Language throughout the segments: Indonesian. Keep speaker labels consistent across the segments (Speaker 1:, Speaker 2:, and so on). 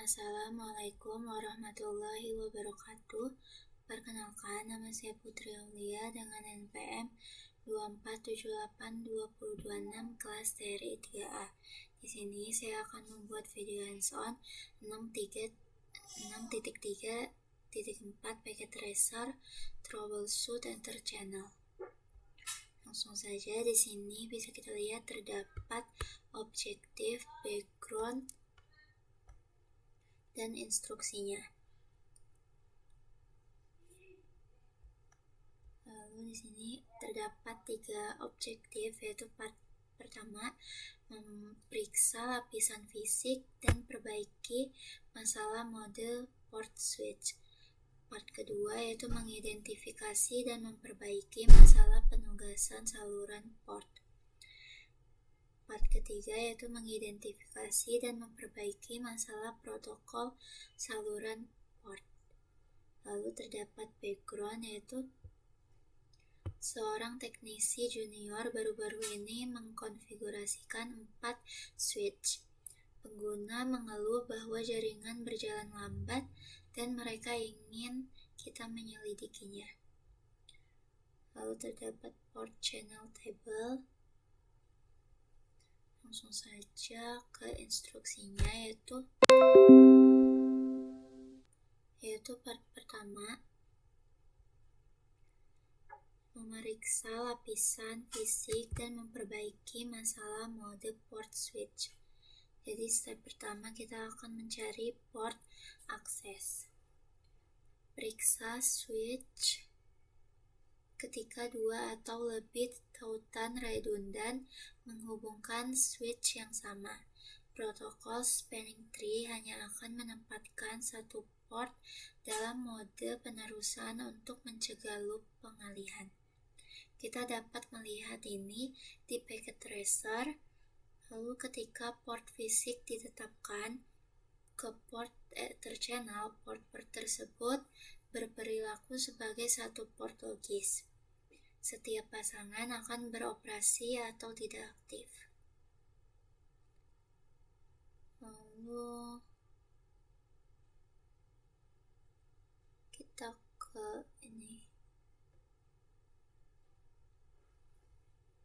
Speaker 1: Assalamualaikum warahmatullahi wabarakatuh. Perkenalkan, nama saya Putri Aulia dengan NPM 2478226 kelas TRI 3A. Di sini saya akan membuat video hands-on 6.3.4 packet tracer troubleshoot enter channel. Langsung saja, di sini bisa kita lihat terdapat objektif, background, dan instruksinya. Lalu di sini terdapat 3 objektif, yaitu part pertama memeriksa lapisan fisik dan perbaiki masalah mode port switch. Part kedua yaitu mengidentifikasi dan memperbaiki masalah penugasan saluran port. Part ketiga yaitu mengidentifikasi dan memperbaiki masalah protokol saluran port. Lalu terdapat background yaitu seorang teknisi junior baru-baru ini mengkonfigurasikan 4 switch. Pengguna mengeluh bahwa jaringan berjalan lambat dan mereka ingin kita menyelidikinya. Lalu terdapat port channel table. Langsung saja ke instruksinya, yaitu part pertama memeriksa lapisan fisik dan memperbaiki masalah mode port switch. Jadi step pertama kita akan mencari port akses. Periksa switch ketika 2 atau lebih tautan redundan menghubungkan switch yang sama. Protokol spanning tree hanya akan menempatkan satu port dalam mode penerusan untuk mencegah loop pengalihan. Kita dapat melihat ini di packet tracer. Lalu ketika port fisik ditetapkan ke port channel, port tersebut berperilaku sebagai satu port logis. Setiap pasangan akan beroperasi atau tidak aktif. Lalu kita ke ini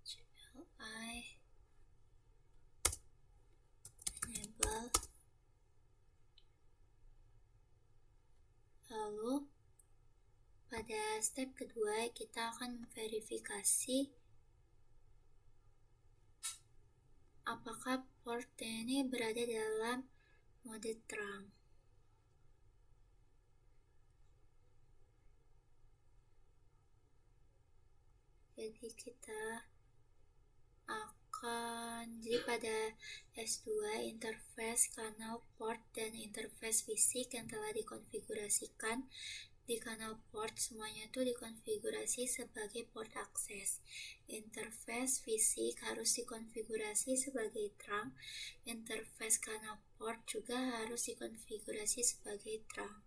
Speaker 1: CLI enable. Lalu pada step kedua kita akan memverifikasi apakah port ini berada dalam mode terang. Jadi pada S2 interface kanal port dan interface fisik yang telah dikonfigurasikan di kanal port semuanya itu dikonfigurasi sebagai port akses. Interface fisik harus dikonfigurasi sebagai terang. Interface kanal port juga harus dikonfigurasi sebagai terang.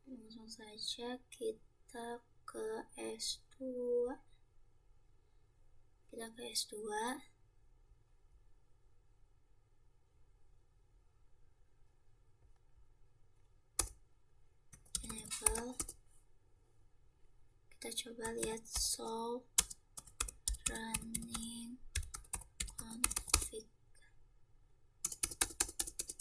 Speaker 1: Langsung saja kita ke S2. Enable. Kita coba lihat show running config.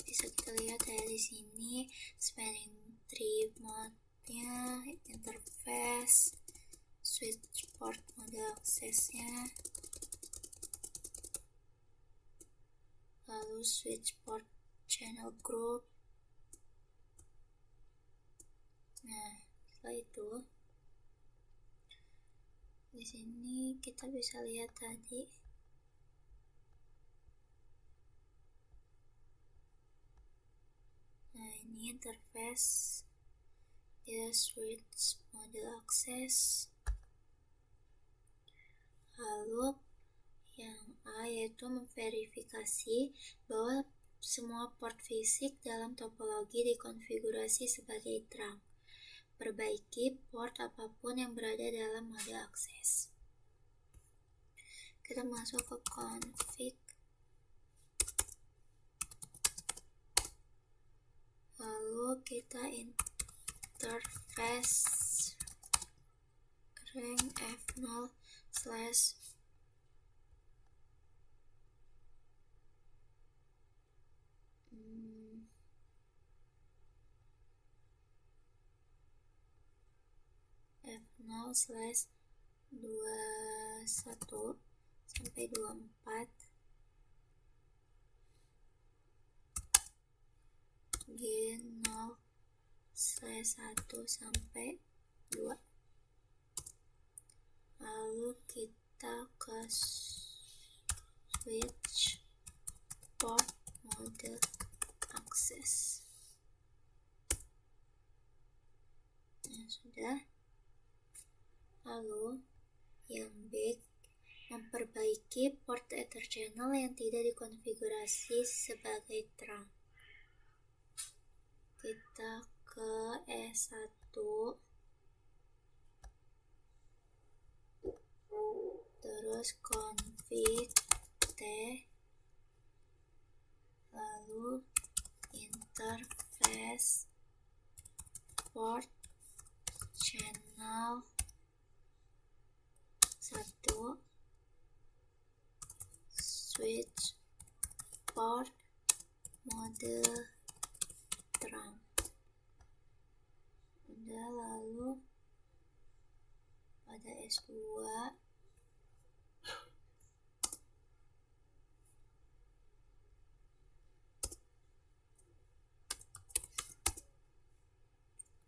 Speaker 1: Bisa kita lihat ya di sini spanning tree mode-nya, interface, switch port mode aksesnya, lalu switch port channel group. Nah, setelah itu di sini kita bisa lihat tadi ini interface, ya switch mode akses. Lalu yang A yaitu memverifikasi bahwa semua port fisik dalam topologi dikonfigurasi sebagai terang. Perbaiki port apapun yang berada dalam mode akses. Kita masuk ke config. kita interface rank f0 slash f0 slash 21 sampai 24 G0 slash 1 sampai 2. Lalu kita ke switch port mode access. Nah, sudah. Lalu yang B, memperbaiki port Ether channel yang tidak dikonfigurasi sebagai terang. Kita ke E1, terus config T, lalu interface port channel 1, switch port mode terang. Udah, lalu pada S2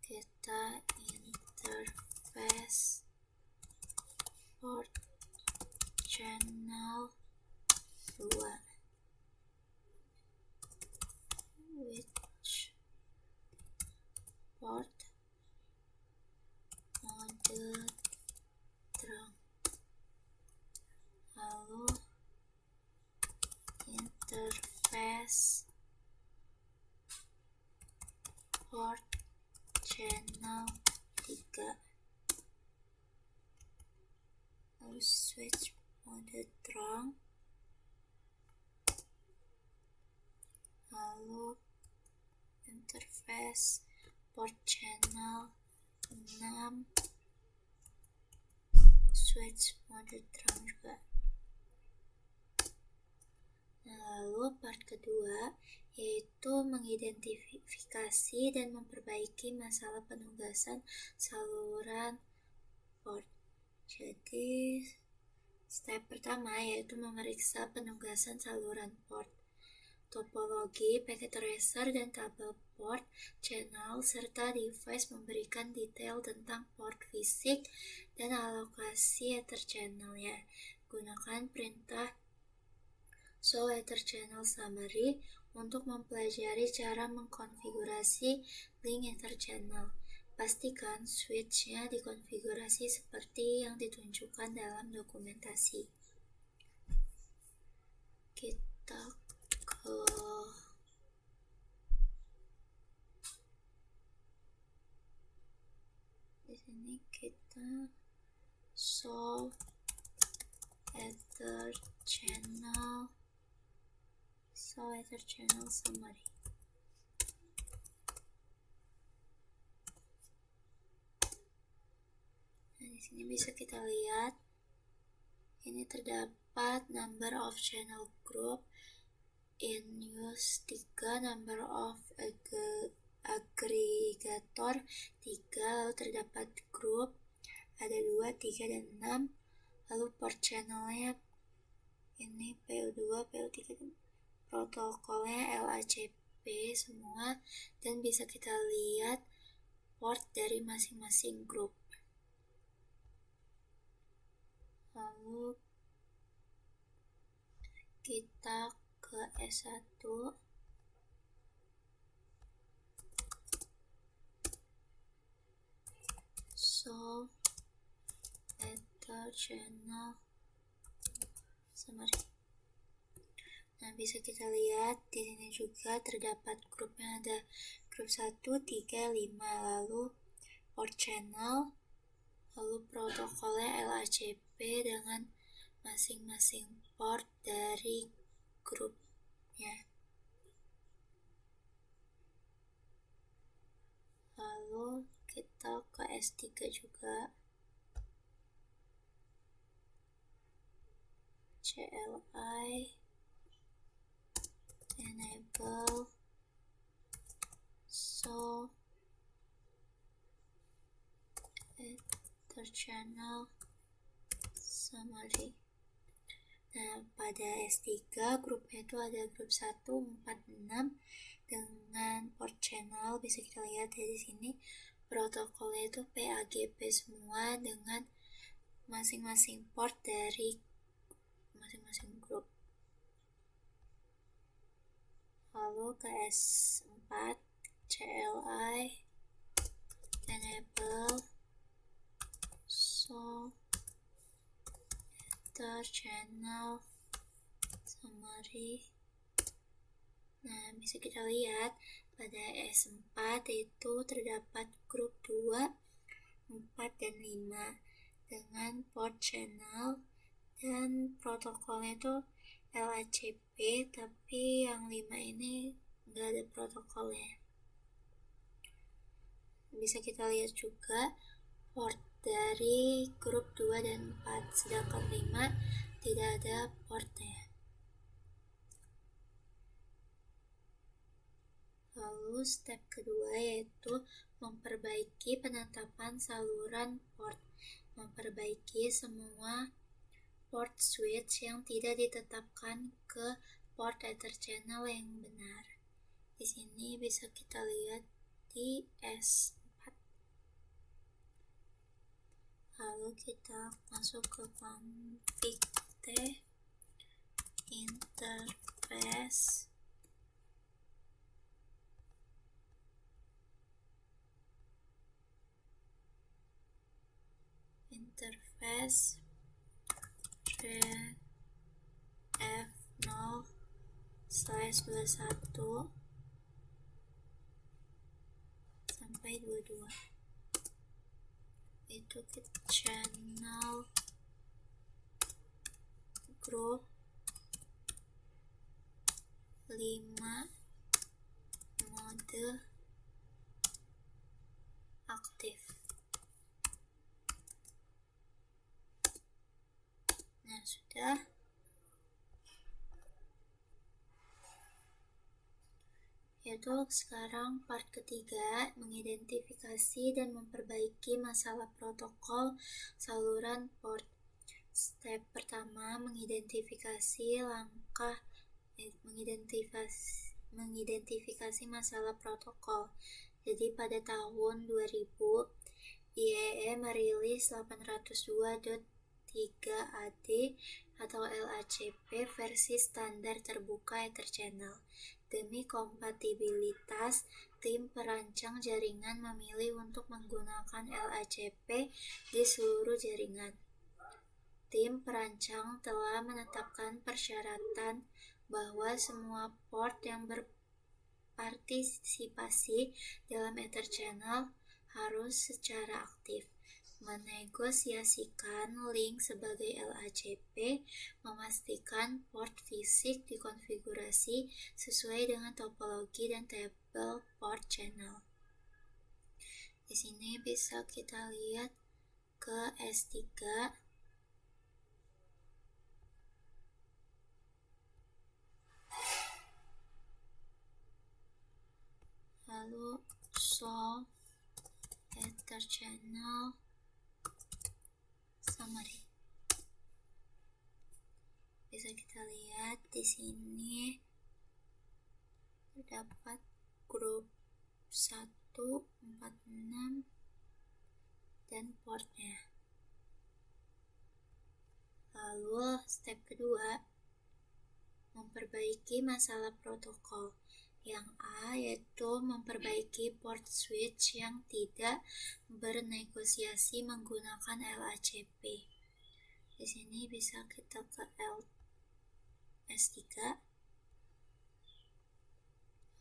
Speaker 1: kita interface port channel 2, which port mode terang. Lalu interface port channel 3, lalu switch mode terang, lalu interface port channel 6, switch mode terang juga. Nah, lalu part kedua yaitu mengidentifikasi dan memperbaiki masalah penugasan saluran port. Jadi step pertama yaitu memeriksa penugasan saluran port, topologi, packet tracer, dan tabel port, channel, serta device memberikan detail tentang port fisik dan alokasi Ether channel-nya. Gunakan perintah show Ether channel summary untuk mempelajari cara mengkonfigurasi link Ether channel. Pastikan switch-nya dikonfigurasi seperti yang ditunjukkan dalam dokumentasi. Kita ke di sini kita show Ether channel summary. Nah, di sini bisa kita lihat ini terdapat number of channel group in use 3, number of aggregator 3, lalu terdapat grup ada 2, 3, dan 6, lalu port channelnya ini PO2, PO3, dan protokolnya LACP semua, dan bisa kita lihat port dari masing-masing grup. Lalu kita ke S1, show Ether channel summary. Nah, bisa kita lihat di sini juga terdapat grupnya, ada grup 1, 3, 5, lalu port channel, lalu protokolnya LACP dengan masing-masing port dari grupnya. S3 juga. CLI enable show ether channel summary. Nah, pada S3 grupnya itu ada grup 1, 4, 6 dengan port channel. Bisa kita lihat ya di sini protokolnya itu PAGP semua dengan masing-masing port dari masing-masing grup. Lalu ke S4 CLI enable show ether channel summary. Nah, bisa kita lihat pada S4 itu terdapat grup 2, 4, dan 5 dengan port channel dan protokolnya itu LACP, tapi yang 5 ini nggak ada protokolnya. Bisa kita lihat juga port dari grup 2 dan 4, sedangkan 5 tidak ada portnya. Lalu step kedua yaitu memperbaiki penetapan saluran port. Memperbaiki semua port switch yang tidak ditetapkan ke port ether channel yang benar. Di sini bisa kita lihat di S4. Lalu kita masuk ke config T interface F0/21 sampai 22. Itu ke channel group 5 mode aktif. Nah, sudah. Yaitu sekarang part ketiga, mengidentifikasi dan memperbaiki masalah protokol saluran port. Step pertama, mengidentifikasi masalah protokol. Jadi pada tahun 2000 IEE merilis 802.3AD atau LACP versi standar terbuka Ether Channel. Demi kompatibilitas, tim perancang jaringan memilih untuk menggunakan LACP di seluruh jaringan. Tim perancang telah menetapkan persyaratan bahwa semua port yang berpartisipasi dalam Ether Channel harus secara aktif menegosiasikan link sebagai LACP, memastikan port fisik dikonfigurasi sesuai dengan topologi dan tabel port channel. Di sini bisa kita lihat ke S3. Lalu show ether channel summary. Bisa kita lihat di sini terdapat grup 1, 4, 6 dan portnya. Lalu step kedua, memperbaiki masalah protokol. Yang A yaitu memperbaiki port switch yang tidak bernegosiasi menggunakan LACP. Di sini bisa kita ke S3.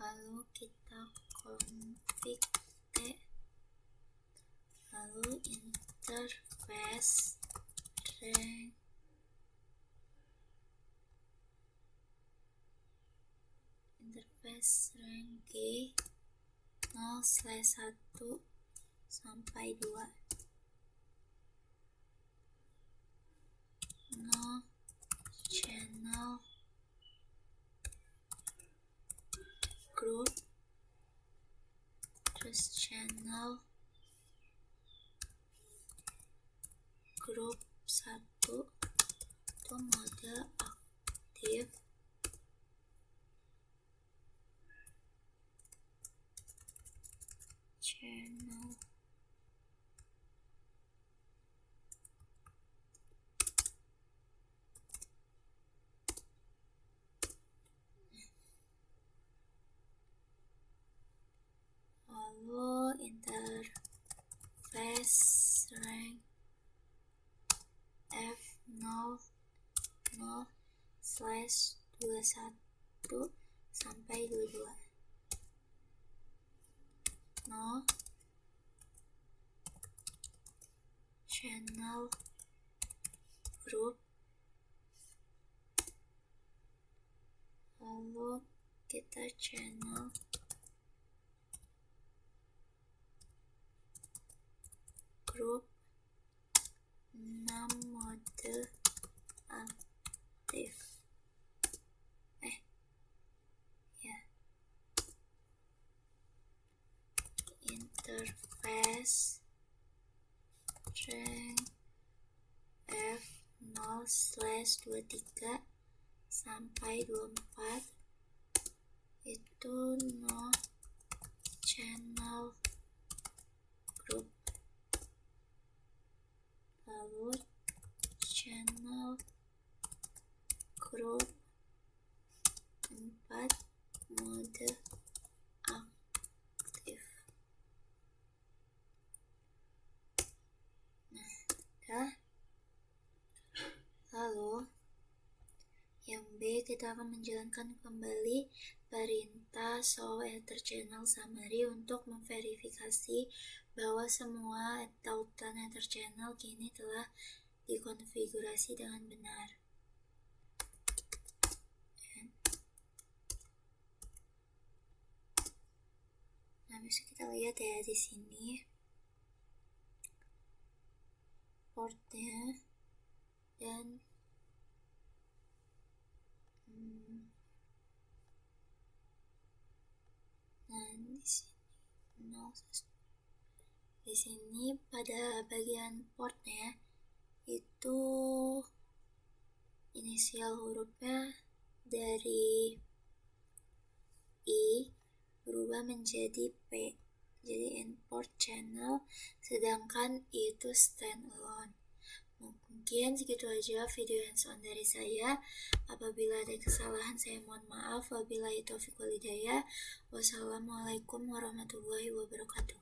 Speaker 1: Lalu kita config T. Lalu interface rank G 0/1 sampai 2. No channel group, terus channel group 1 itu mode aktif, channel lalu interface rank F0/21 sampai 22. No channel group, lalu kita channel group 6 mode aktif. Interface rank F0/23 sampai 24 itu no channel group, lalu channel group 4 mode aktif. Lalu yang B, kita akan menjalankan kembali perintah show enter channel summary untuk memverifikasi bahwa semua tautan enter channel kini telah dikonfigurasi dengan benar. Nah, bisa kita lihat ya di sini portnya dan di sini pada bagian portnya itu inisial hurufnya dari I berubah menjadi P, jadi import channel, sedangkan I itu standalone. Mungkin segitu aja video hands-on dari saya. Apabila ada kesalahan saya mohon maaf. Wabillahi taufiq wal hidayah. Wassalamualaikum warahmatullahi wabarakatuh.